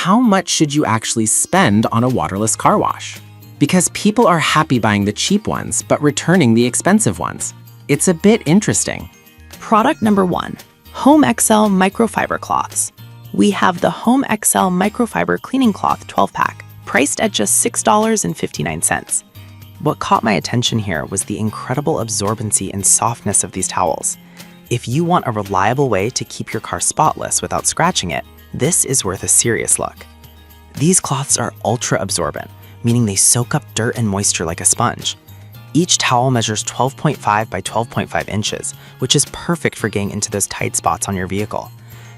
how much should you actually spend on a waterless car wash? Because people are happy buying the cheap ones, but returning the expensive ones. It's a bit interesting. Product number 1, Home XL Microfiber Cloths. We have the Home XL Microfiber Cleaning Cloth 12-pack, priced at just $6.59. What caught my attention here was the incredible absorbency and softness of these towels. If you want a reliable way to keep your car spotless without scratching it, this is worth a serious look. These cloths are ultra absorbent, meaning they soak up dirt and moisture like a sponge. Each towel measures 12.5 by 12.5 inches, which is perfect for getting into those tight spots on your vehicle.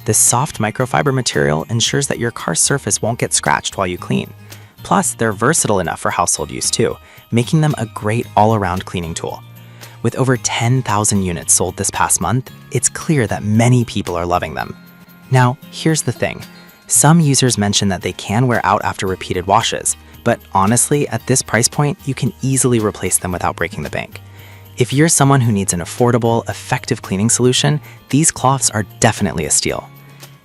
This soft microfiber material ensures that your car's surface won't get scratched while you clean. Plus, they're versatile enough for household use too, making them a great all-around cleaning tool. With over 10,000 units sold this past month, it's clear that many people are loving them. Now, here's the thing. Some users mention that they can wear out after repeated washes, but honestly, at this price point, you can easily replace them without breaking the bank. If you're someone who needs an affordable, effective cleaning solution, these cloths are definitely a steal.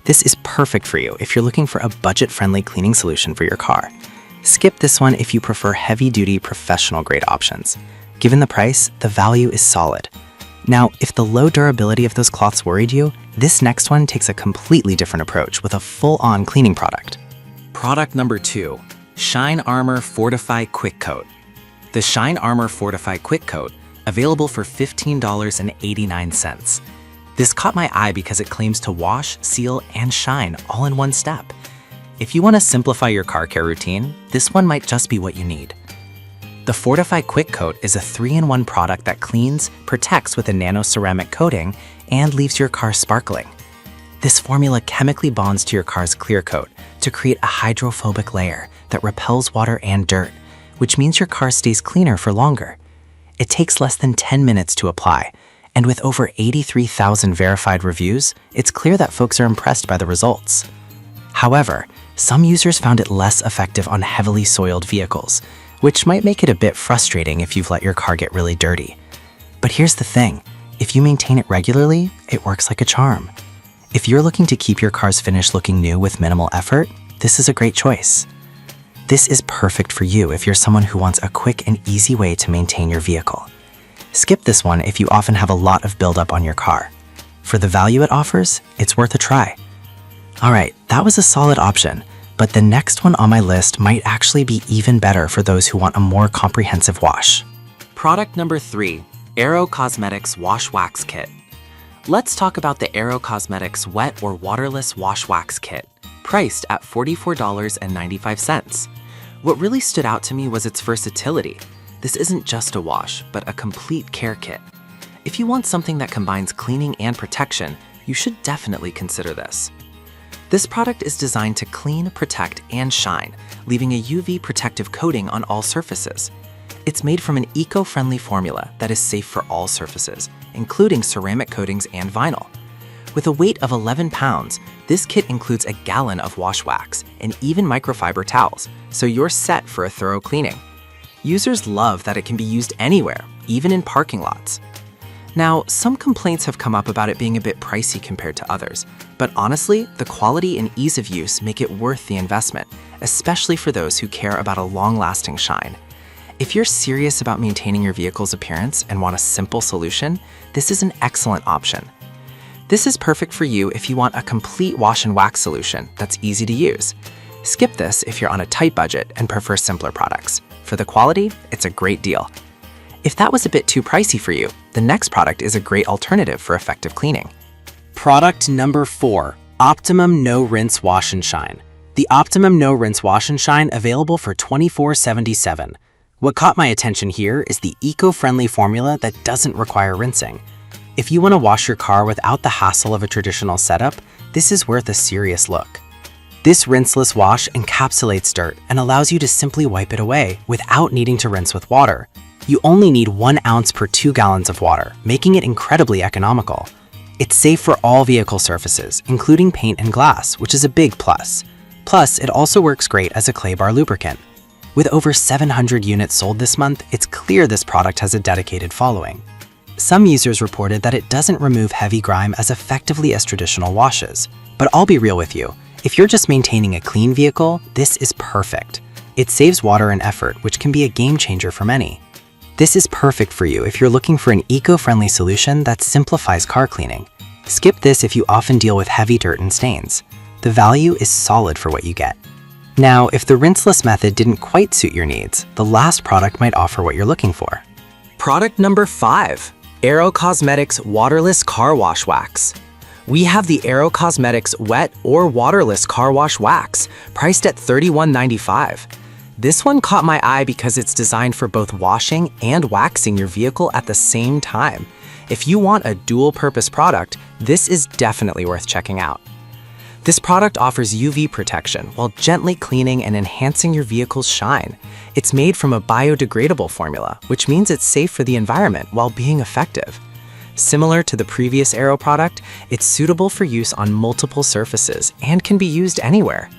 This is perfect for you if you're looking for a budget-friendly cleaning solution for your car. Skip this one if you prefer heavy-duty, professional-grade options. Given the price, the value is solid. Now, if the low durability of those cloths worried you, this next one takes a completely different approach with a full-on cleaning product. Product number 2, Shine Armor Fortify Quick Coat. The Shine Armor Fortify Quick Coat, available for $15.89. This caught my eye because it claims to wash, seal, and shine all in one step. If you want to simplify your car care routine, this one might just be what you need. The Fortify Quick Coat is a 3-in-1 product that cleans, protects with a nano-ceramic coating, and leaves your car sparkling. This formula chemically bonds to your car's clear coat to create a hydrophobic layer that repels water and dirt, which means your car stays cleaner for longer. It takes less than 10 minutes to apply, and with over 83,000 verified reviews, it's clear that folks are impressed by the results. However, some users found it less effective on heavily soiled vehicles, which might make it a bit frustrating if you've let your car get really dirty. But here's the thing, if you maintain it regularly, it works like a charm. If you're looking to keep your car's finish looking new with minimal effort, this is a great choice. This is perfect for you if you're someone who wants a quick and easy way to maintain your vehicle. Skip this one if you often have a lot of buildup on your car. For the value it offers, it's worth a try. Alright, that was a solid option, but the next one on my list might actually be even better for those who want a more comprehensive wash. Product number 3, Aero Cosmetics Wash Wax Kit. Let's talk about the Aero Cosmetics Wet or Waterless Wash Wax Kit, priced at $44.95. What really stood out to me was its versatility. This isn't just a wash, but a complete care kit. If you want something that combines cleaning and protection, you should definitely consider this. This product is designed to clean, protect, and shine, leaving a UV protective coating on all surfaces. It's made from an eco-friendly formula that is safe for all surfaces, including ceramic coatings and vinyl. With a weight of 11 pounds, this kit includes a gallon of wash wax and even microfiber towels, so you're set for a thorough cleaning. Users love that it can be used anywhere, even in parking lots. Now, some complaints have come up about it being a bit pricey compared to others, but honestly, the quality and ease of use make it worth the investment, especially for those who care about a long-lasting shine. If you're serious about maintaining your vehicle's appearance and want a simple solution, this is an excellent option. This is perfect for you if you want a complete wash and wax solution that's easy to use. Skip this if you're on a tight budget and prefer simpler products. For the quality, it's a great deal. If that was a bit too pricey for you, the next product is a great alternative for effective cleaning. Product number 4, Optimum No Rinse Wash and Shine. The Optimum No Rinse Wash and Shine available for $24.77. What caught my attention here is the eco-friendly formula that doesn't require rinsing. If you want to wash your car without the hassle of a traditional setup, this is worth a serious look. This rinseless wash encapsulates dirt and allows you to simply wipe it away without needing to rinse with water. You only need 1 ounce per 2 gallons of water, making it incredibly economical. It's safe for all vehicle surfaces, including paint and glass, which is a big plus. Plus, it also works great as a clay bar lubricant. With over 700 units sold this month, it's clear this product has a dedicated following. Some users reported that it doesn't remove heavy grime as effectively as traditional washes. But I'll be real with you, If you're just maintaining a clean vehicle, this is perfect. It saves water and effort, which can be a game changer for many. This is perfect for you if you're looking for an eco-friendly solution that simplifies car cleaning. Skip this if you often deal with heavy dirt and stains. The value is solid for what you get. Now, if the rinseless method didn't quite suit your needs, the last product might offer what you're looking for. Product number 5, Aero Cosmetics Waterless Car Wash Wax. We have the Aero Cosmetics Wet or Waterless Car Wash Wax, priced at $31.95. This one caught my eye because it's designed for both washing and waxing your vehicle at the same time. If you want a dual-purpose product, this is definitely worth checking out. This product offers UV protection while gently cleaning and enhancing your vehicle's shine. It's made from a biodegradable formula, which means it's safe for the environment while being effective. Similar to the previous Aero product, it's suitable for use on multiple surfaces and can be used anywhere.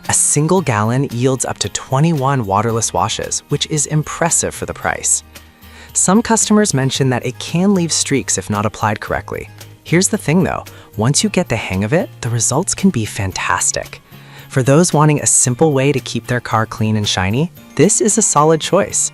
A single gallon yields up to 21 waterless washes, which is impressive for the price. Some customers mention that it can leave streaks if not applied correctly. Here's the thing though, once you get the hang of it, the results can be fantastic. For those wanting a simple way to keep their car clean and shiny, this is a solid choice.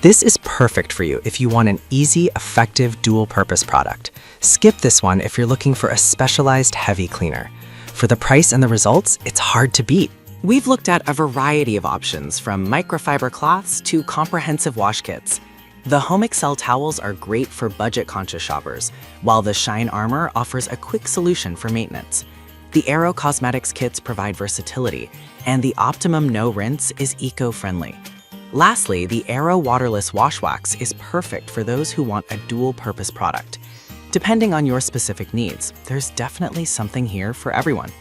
This is perfect for you if you want an easy, effective, dual-purpose product. Skip this one if you're looking for a specialized heavy cleaner. For the price and the results, it's hard to beat. We've looked at a variety of options from microfiber cloths to comprehensive wash kits. The Home Excel towels are great for budget-conscious shoppers, while the Shine Armor offers a quick solution for maintenance. The Aero Cosmetics kits provide versatility, and the Optimum No Rinse is eco-friendly. Lastly, the Aero Waterless Wash Wax is perfect for those who want a dual-purpose product. Depending on your specific needs, there's definitely something here for everyone.